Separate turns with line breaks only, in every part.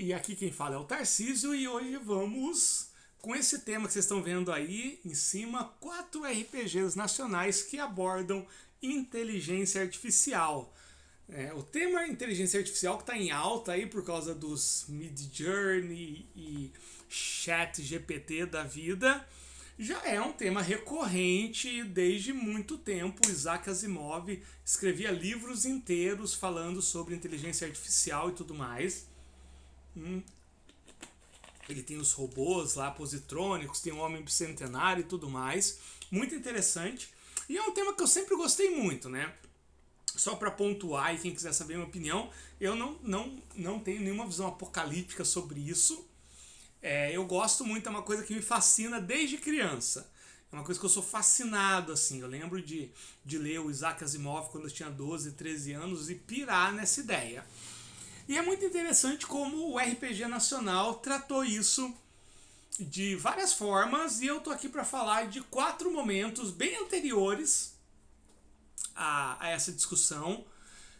E aqui quem fala é o Tarcísio e hoje vamos com esse tema que vocês estão vendo aí em cima, 4 RPGs nacionais que abordam inteligência artificial. O tema inteligência artificial que está em alta aí por causa dos Midjourney e Chat GPT da vida, já é um tema recorrente desde muito tempo. Isaac Asimov escrevia livros inteiros falando sobre inteligência artificial e tudo mais. Ele tem os robôs lá, positrônicos, tem o Homem Bicentenário e tudo mais. Muito interessante. E é um tema que eu sempre gostei muito, né? Só para pontuar, e quem quiser saber a minha opinião, eu não tenho nenhuma visão apocalíptica sobre isso. Eu gosto muito, é uma coisa que me fascina desde criança. É uma coisa que eu sou fascinado, assim. Eu lembro de ler o Isaac Asimov quando eu tinha 12, 13 anos e pirar nessa ideia. E é muito interessante como o RPG Nacional tratou isso de várias formas, e eu tô aqui para falar de 4 momentos bem anteriores a essa discussão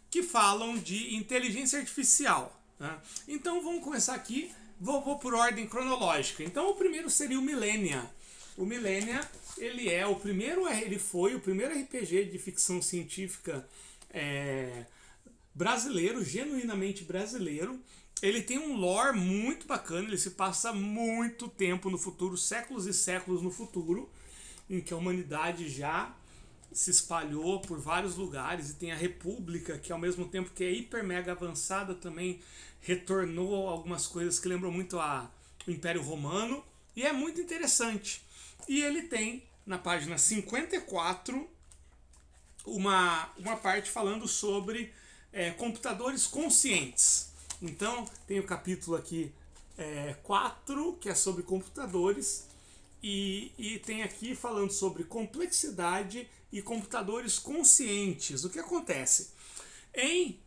que falam de inteligência artificial, né? Então vamos começar aqui, vou por ordem cronológica. Então o primeiro seria o Millennia. O Millennia, ele foi o primeiro RPG de ficção científica brasileiro, genuinamente brasileiro. Ele tem um lore muito bacana, ele se passa muito tempo no futuro, séculos e séculos no futuro, em que a humanidade já se espalhou por vários lugares, e tem a República, que ao mesmo tempo que é hiper mega avançada, também retornou algumas coisas que lembram muito o Império Romano, e é muito interessante. E ele tem, na página 54, uma parte falando sobre computadores conscientes. Então tem o capítulo aqui 4, que é sobre computadores, e tem aqui falando sobre complexidade e computadores conscientes. O que acontece? Em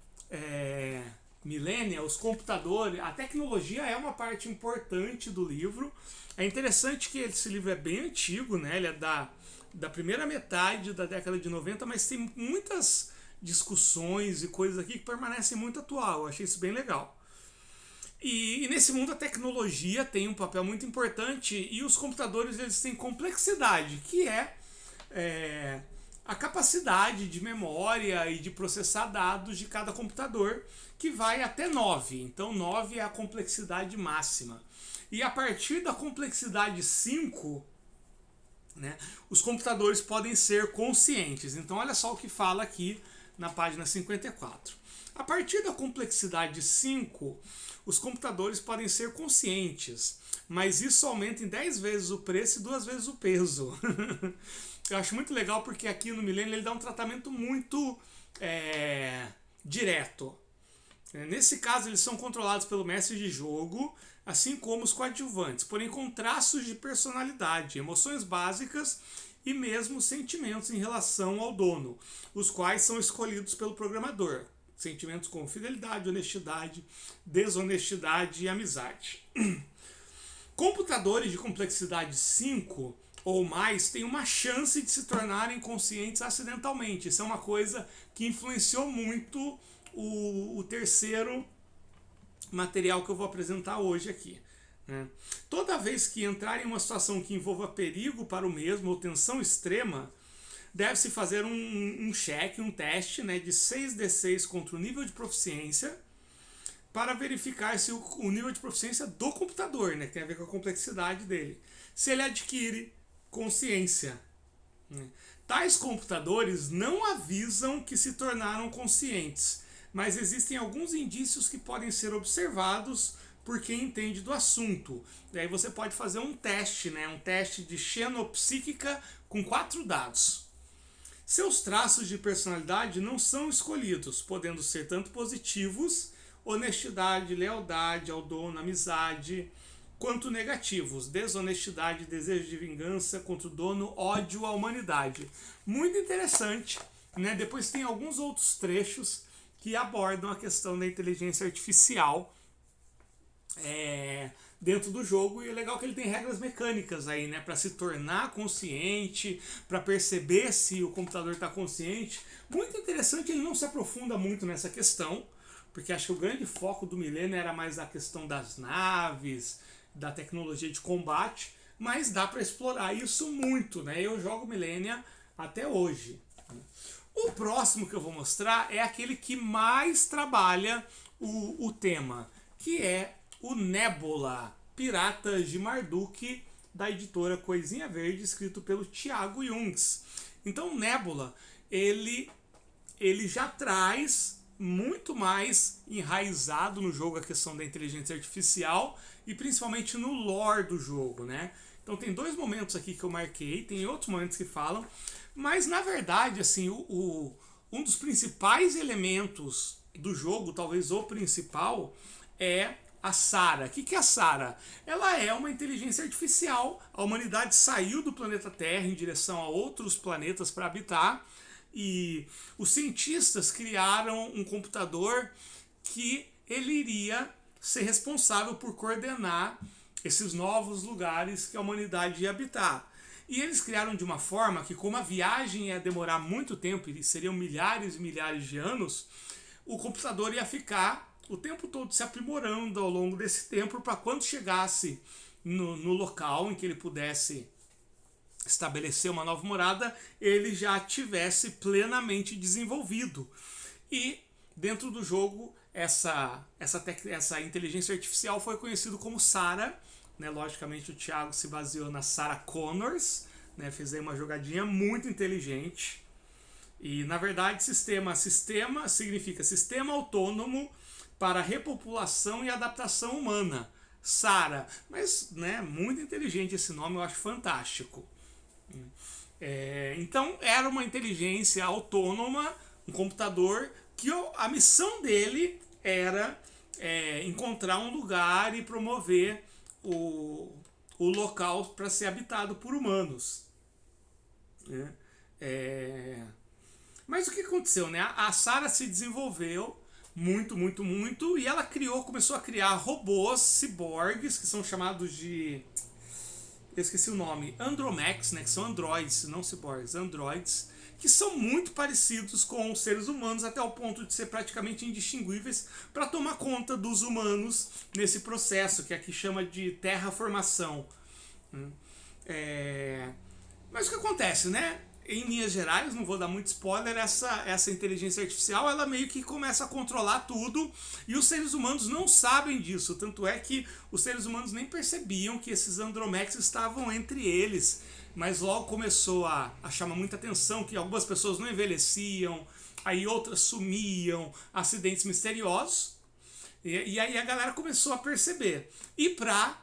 Millennia, os computadores, a tecnologia é uma parte importante do livro. É interessante que esse livro é bem antigo, né? Ele é da primeira metade da década de 90, mas tem muitas discussões e coisas aqui que permanecem muito atual. Eu achei isso bem legal. E nesse mundo a tecnologia tem um papel muito importante, e os computadores eles têm complexidade, que é a capacidade de memória e de processar dados de cada computador, que vai até 9. Então 9 é a complexidade máxima. E a partir da complexidade 5, né, os computadores podem ser conscientes. Então olha só o que fala aqui na página 54. A partir da complexidade 5, os computadores podem ser conscientes, mas isso aumenta em 10 vezes o preço e 2 vezes o peso. Eu acho muito legal porque aqui no Millennium ele dá um tratamento muito direto. Nesse caso, eles são controlados pelo mestre de jogo, assim como os coadjuvantes, porém com traços de personalidade, emoções básicas e mesmo sentimentos em relação ao dono, os quais são escolhidos pelo programador. Sentimentos como fidelidade, honestidade, desonestidade e amizade. Computadores de complexidade 5 ou mais têm uma chance de se tornarem conscientes acidentalmente. Isso é uma coisa que influenciou muito o terceiro material que eu vou apresentar hoje aqui. Toda vez que entrar em uma situação que envolva perigo para o mesmo ou tensão extrema, deve-se fazer um check, um teste, né, de 6d6 contra o nível de proficiência, para verificar se o nível de proficiência do computador, né, que tem a ver com a complexidade dele, se ele adquire consciência. Tais computadores não avisam que se tornaram conscientes, mas existem alguns indícios que podem ser observados por quem entende do assunto. Daí você pode fazer um teste, né, um teste de xenopsíquica com 4 dados. Seus traços de personalidade não são escolhidos, podendo ser tanto positivos, honestidade, lealdade ao dono, amizade, quanto negativos, desonestidade, desejo de vingança contra o dono, ódio à humanidade. Muito interessante, né? Depois tem alguns outros trechos que abordam a questão da inteligência artificial dentro do jogo, e é legal que ele tem regras mecânicas aí, né, para se tornar consciente, para perceber se o computador está consciente. Muito interessante, ele não se aprofunda muito nessa questão, porque acho que o grande foco do Millennium era mais a questão das naves, da tecnologia de combate, mas dá para explorar isso muito, né? Eu jogo Millennium até hoje. O próximo que eu vou mostrar é aquele que mais trabalha o tema, que é o Nebula, Piratas de Marduk, da editora Coisinha Verde, escrito pelo Thiago Jungs. Então o Nebula, ele já traz muito mais enraizado no jogo a questão da inteligência artificial e principalmente no lore do jogo, né? Então tem dois momentos aqui que eu marquei, tem outros momentos que falam, mas na verdade, assim, um dos principais elementos do jogo, talvez o principal, é a Sara. O que é a Sara? Ela é uma inteligência artificial. A humanidade saiu do planeta Terra em direção a outros planetas para habitar. E os cientistas criaram um computador que ele iria ser responsável por coordenar esses novos lugares que a humanidade ia habitar. E eles criaram de uma forma que, como a viagem ia demorar muito tempo, e seriam milhares e milhares de anos, o computador ia ficar o tempo todo se aprimorando ao longo desse tempo para quando chegasse no local em que ele pudesse estabelecer uma nova morada, ele já tivesse plenamente desenvolvido. E dentro do jogo, essa inteligência artificial foi conhecida como Sara, né? Logicamente o Thiago se baseou na Sarah Connors, né? Fez aí uma jogadinha muito inteligente. E na verdade sistema significa sistema autônomo para repopulação e adaptação humana. Sara, mas né, muito inteligente esse nome, eu acho fantástico. Então era uma inteligência autônoma, um computador que a missão dele era encontrar um lugar e promover o local para ser habitado por humanos. Mas o que aconteceu, né? A Sara se desenvolveu muito, e ela começou a criar robôs ciborgues, que são chamados de... eu esqueci o nome, Andromex, né, que são androids, não ciborgues, androids, que são muito parecidos com os seres humanos até o ponto de ser praticamente indistinguíveis para tomar conta dos humanos nesse processo, que aqui chama de terraformação. Mas o que acontece, né? Em linhas gerais, não vou dar muito spoiler, essa inteligência artificial, ela meio que começa a controlar tudo e os seres humanos não sabem disso. Tanto é que os seres humanos nem percebiam que esses Andromex estavam entre eles. Mas logo começou a chamar muita atenção que algumas pessoas não envelheciam, aí outras sumiam, acidentes misteriosos. E aí a galera começou a perceber. E para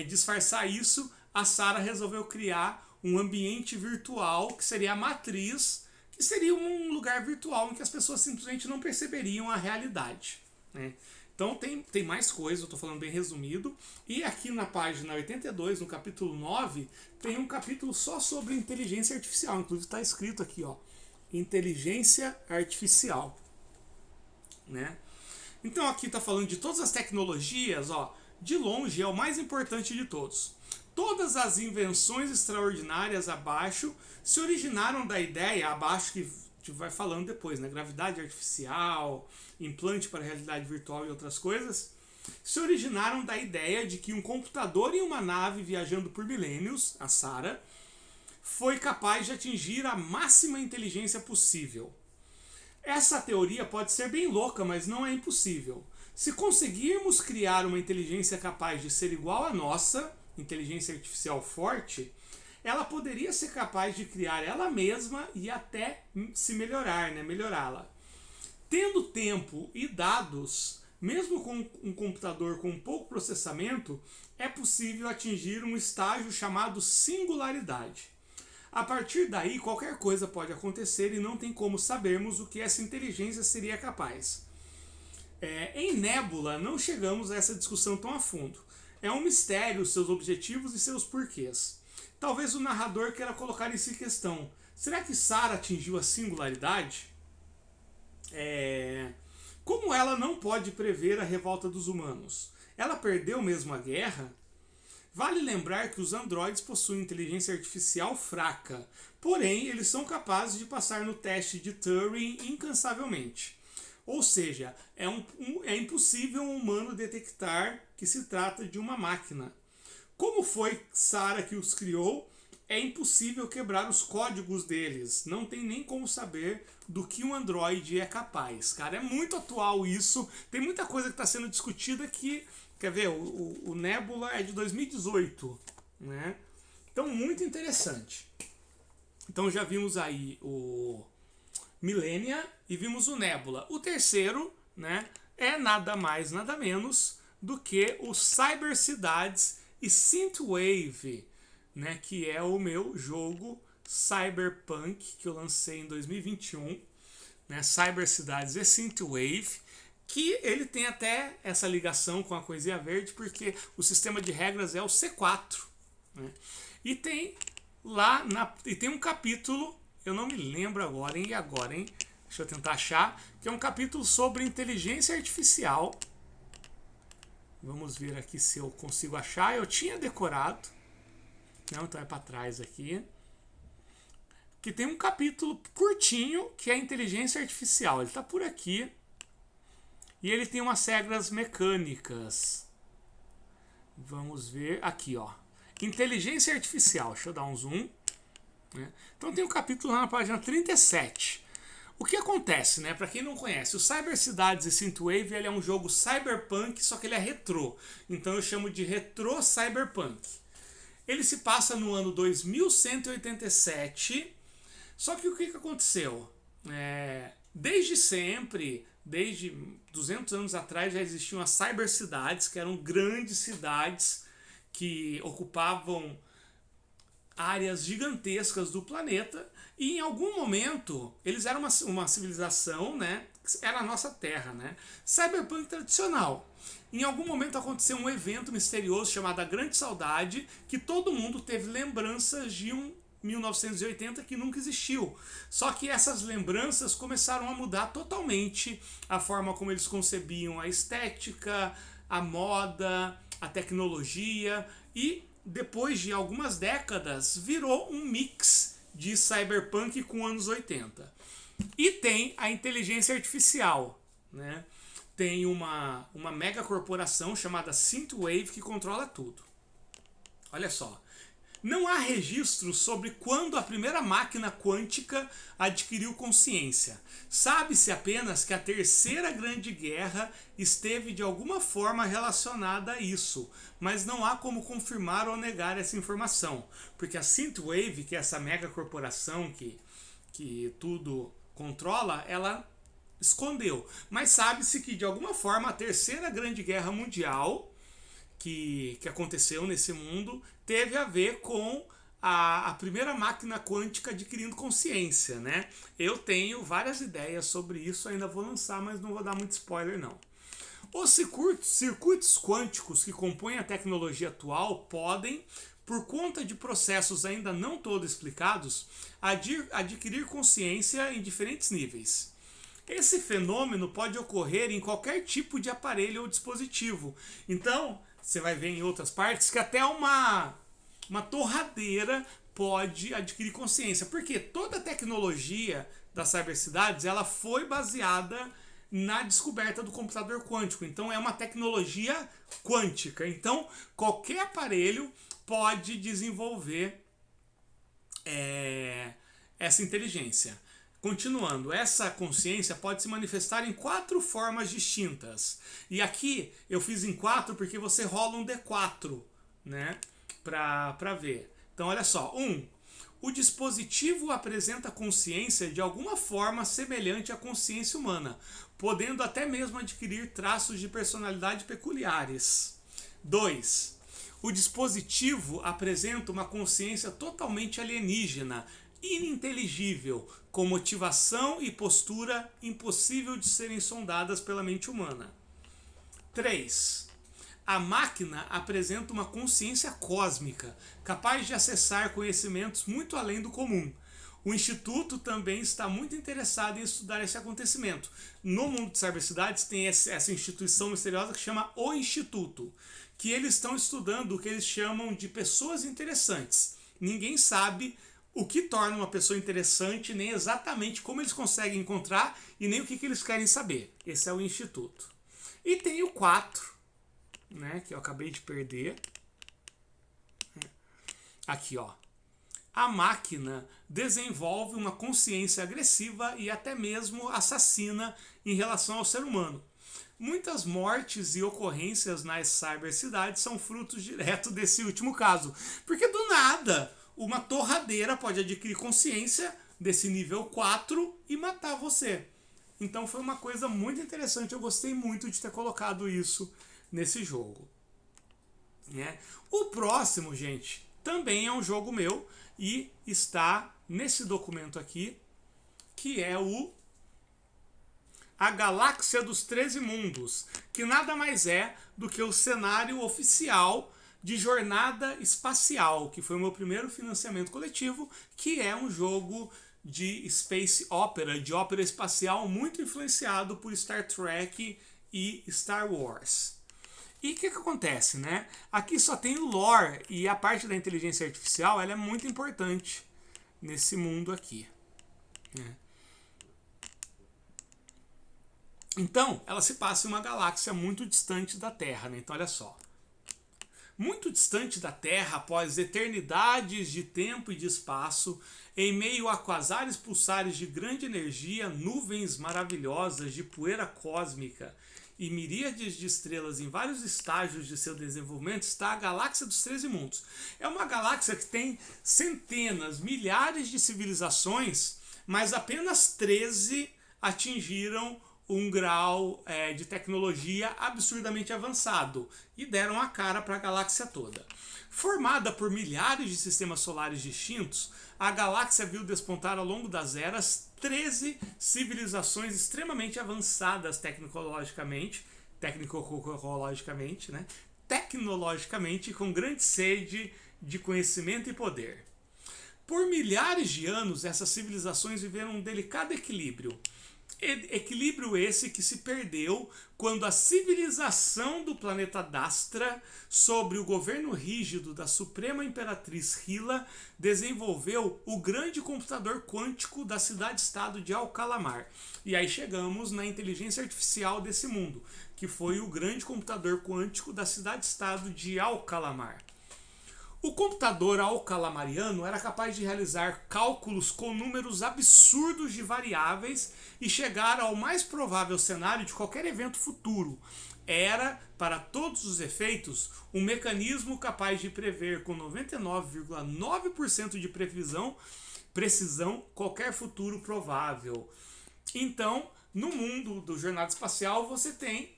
disfarçar isso, a Sara resolveu criar um ambiente virtual, que seria a matriz, que seria um lugar virtual em que as pessoas simplesmente não perceberiam a realidade, né? Então tem mais coisa, eu estou falando bem resumido. E aqui na página 82, no capítulo 9, tem um capítulo só sobre inteligência artificial. Inclusive está escrito aqui, ó, inteligência artificial, né? Então aqui está falando de todas as tecnologias, ó, de longe é o mais importante de todos. Todas as invenções extraordinárias abaixo se originaram da ideia, abaixo que vai falando depois, né? Gravidade artificial, implante para realidade virtual e outras coisas, se originaram da ideia de que um computador em uma nave viajando por milênios, a Sara, foi capaz de atingir a máxima inteligência possível. Essa teoria pode ser bem louca, mas não é impossível. Se conseguirmos criar uma inteligência capaz de ser igual à nossa, inteligência artificial forte, ela poderia ser capaz de criar ela mesma e até se melhorar, né? Melhorá-la. Tendo tempo e dados, mesmo com um computador com pouco processamento, é possível atingir um estágio chamado singularidade. A partir daí, qualquer coisa pode acontecer e não tem como sabermos o que essa inteligência seria capaz. Em Nebula, não chegamos a essa discussão tão a fundo. É um mistério seus objetivos e seus porquês. Talvez o narrador queira colocar isso em questão. Será que Sara atingiu a singularidade? Como ela não pode prever a revolta dos humanos? Ela perdeu mesmo a guerra? Vale lembrar que os androides possuem inteligência artificial fraca, porém eles são capazes de passar no teste de Turing incansavelmente. Ou seja, é impossível um humano detectar que se trata de uma máquina. Como foi Sarah que os criou, é impossível quebrar os códigos deles. Não tem nem como saber do que um Android é capaz. Cara, é muito atual isso. Tem muita coisa que está sendo discutida que... Quer ver? O Nebula é de 2018, né? Então, muito interessante. Então, já vimos aí o Millennia e vimos o Nebula. O terceiro, né, é nada mais, nada menos do que o Cyber Cidades e Synthwave, né, que é o meu jogo Cyberpunk que eu lancei em 2021, né, Cyber Cidades e Synthwave, que ele tem até essa ligação com a Coisinha Verde, porque o sistema de regras é o C4, né, e tem lá e tem um capítulo, eu não me lembro agora, hein, deixa eu tentar achar, que é um capítulo sobre inteligência artificial. Vamos ver aqui se eu consigo achar. Eu tinha decorado. Não, então é para trás aqui. Que tem um capítulo curtinho que é inteligência artificial. Ele está por aqui. E ele tem umas regras mecânicas. Vamos ver aqui, ó. Inteligência artificial. Deixa eu dar um zoom. Então tem um capítulo lá na página 37. O que acontece, né? Para quem não conhece, o Cyber Cidades e Synthwave ele é um jogo cyberpunk, só que ele é retrô. Então eu chamo de retrô cyberpunk. Ele se passa no ano 2187. Só que o que aconteceu? Desde sempre, desde 200 anos atrás, já existiam as cyber cidades, que eram grandes cidades que ocupavam áreas gigantescas do planeta, e em algum momento eles eram uma civilização, né? Era a nossa Terra, né? Cyberpunk tradicional. Em algum momento aconteceu um evento misterioso chamado A Grande Saudade, que todo mundo teve lembranças de um 1980 que nunca existiu. Só que essas lembranças começaram a mudar totalmente a forma como eles concebiam a estética, a moda, a tecnologia, e depois de algumas décadas virou um mix de cyberpunk com anos 80. E tem a inteligência artificial, né? Tem uma mega corporação chamada Synthwave que controla tudo. Olha só. Não há registro sobre quando a primeira máquina quântica adquiriu consciência. Sabe-se apenas que a Terceira Grande Guerra esteve de alguma forma relacionada a isso, mas não há como confirmar ou negar essa informação, porque a Synthwave, que é essa mega corporação que tudo controla, ela escondeu. Mas sabe-se que de alguma forma a Terceira Grande Guerra Mundial que aconteceu nesse mundo teve a ver com a primeira máquina quântica adquirindo consciência, né? Eu tenho várias ideias sobre isso, ainda vou lançar, mas não vou dar muito spoiler não. Os circuitos quânticos que compõem a tecnologia atual podem, por conta de processos ainda não todos explicados, adquirir consciência em diferentes níveis. Esse fenômeno pode ocorrer em qualquer tipo de aparelho ou dispositivo. Então, você vai ver em outras partes que até uma torradeira pode adquirir consciência. Porque toda a tecnologia das cybercidades ela foi baseada na descoberta do computador quântico. Então é uma tecnologia quântica. Então qualquer aparelho pode desenvolver essa inteligência. Continuando, essa consciência pode se manifestar em 4 formas distintas. E aqui eu fiz em 4 porque você rola um D4, né? Pra ver. Então olha só. 1. O dispositivo apresenta consciência de alguma forma semelhante à consciência humana, podendo até mesmo adquirir traços de personalidade peculiares. 2. O dispositivo apresenta uma consciência totalmente alienígena, ininteligível, com motivação e postura impossível de serem sondadas pela mente humana. 3. A máquina apresenta uma consciência cósmica, capaz de acessar conhecimentos muito além do comum. O Instituto também está muito interessado em estudar esse acontecimento. No mundo de cybercidades tem essa instituição misteriosa que chama o Instituto, que eles estão estudando o que eles chamam de pessoas interessantes. Ninguém sabe o que torna uma pessoa interessante, nem exatamente como eles conseguem encontrar e nem o que eles querem saber. Esse é o Instituto. E tem o 4, né, que eu acabei de perder. Aqui, ó. A máquina desenvolve uma consciência agressiva e até mesmo assassina em relação ao ser humano. Muitas mortes e ocorrências nas cybercidades são frutos direto desse último caso. Porque do nada, uma torradeira pode adquirir consciência desse nível 4 e matar você. Então foi uma coisa muito interessante, eu gostei muito de ter colocado isso nesse jogo. Né? O próximo, gente, também é um jogo meu e está nesse documento aqui, que é A Galáxia dos 13 Mundos, que nada mais é do que o cenário oficial de Jornada Espacial, que foi o meu primeiro financiamento coletivo, que é um jogo de space opera, de ópera espacial, muito influenciado por Star Trek e Star Wars. E o que acontece, né? Aqui só tem o lore e a parte da inteligência artificial ela é muito importante nesse mundo aqui. Né? Então, ela se passa em uma galáxia muito distante da Terra, né? Então, olha só. Muito distante da Terra, após eternidades de tempo e de espaço, em meio a quasares pulsares de grande energia, nuvens maravilhosas de poeira cósmica e miríades de estrelas em vários estágios de seu desenvolvimento, está a Galáxia dos 13 Mundos. É uma galáxia que tem centenas, milhares de civilizações, mas apenas 13 atingiram um grau de tecnologia absurdamente avançado e deram a cara para a galáxia toda. Formada por milhares de sistemas solares distintos, a galáxia viu despontar ao longo das eras 13 civilizações extremamente avançadas tecnologicamente, né? Tecnologicamente, com grande sede de conhecimento e poder. Por milhares de anos, essas civilizações viveram um delicado equilíbrio. Equilíbrio esse que se perdeu quando a civilização do planeta Dastra, sob o governo rígido da Suprema Imperatriz Hila, desenvolveu o grande computador quântico da cidade-estado de Alcalamar. E aí chegamos na inteligência artificial desse mundo, que foi o grande computador quântico da cidade-estado de Alcalamar. O computador alcalamariano era capaz de realizar cálculos com números absurdos de variáveis e chegar ao mais provável cenário de qualquer evento futuro. Era, para todos os efeitos, um mecanismo capaz de prever com 99,9% de precisão qualquer futuro provável. Então, no mundo do Jornada Espacial, você tem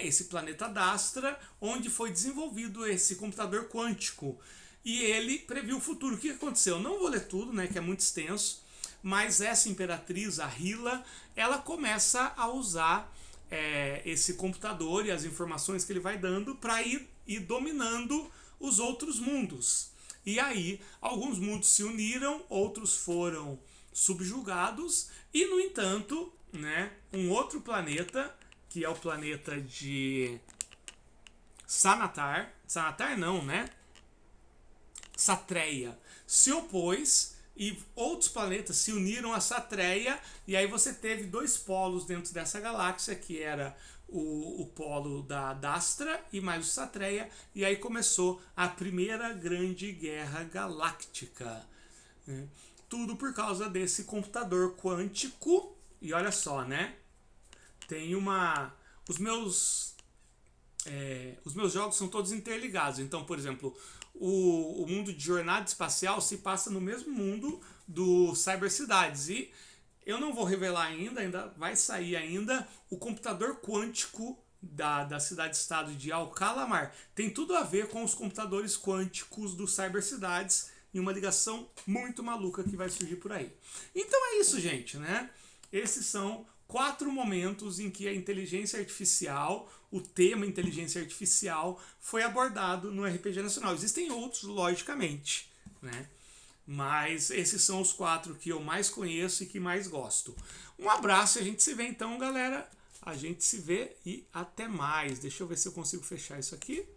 esse planeta Dastra, onde foi desenvolvido esse computador quântico. E ele previu o futuro. O que aconteceu? Não vou ler tudo, que é muito extenso, mas essa imperatriz, a Hila, ela começa a usar esse computador e as informações que ele vai dando para ir dominando os outros mundos. E aí, alguns mundos se uniram, outros foram subjugados, e, no entanto, um outro planeta, que é o planeta de Sanatar não, Satreia, se opôs e outros planetas se uniram a Satreia, e aí você teve dois polos dentro dessa galáxia, que era o polo da Dastra e mais o Satreia, e aí começou a primeira grande guerra galáctica. Tudo por causa desse computador quântico. E olha só, tem os meus jogos são todos interligados. Então, por exemplo, o mundo de Jornada Espacial se passa no mesmo mundo do Cybercidades. E eu não vou revelar ainda vai sair ainda o computador quântico da cidade-estado de Alcalamar. Tem tudo a ver com os computadores quânticos do Cybercidades, e uma ligação muito maluca que vai surgir por aí. Então é isso, gente, Esses são 4 momentos em que a inteligência artificial, o tema inteligência artificial, foi abordado no RPG Nacional. Existem outros, logicamente, mas esses são os 4 que eu mais conheço e que mais gosto. Um abraço e a gente se vê então, galera. A gente se vê e até mais. Deixa eu ver se eu consigo fechar isso aqui.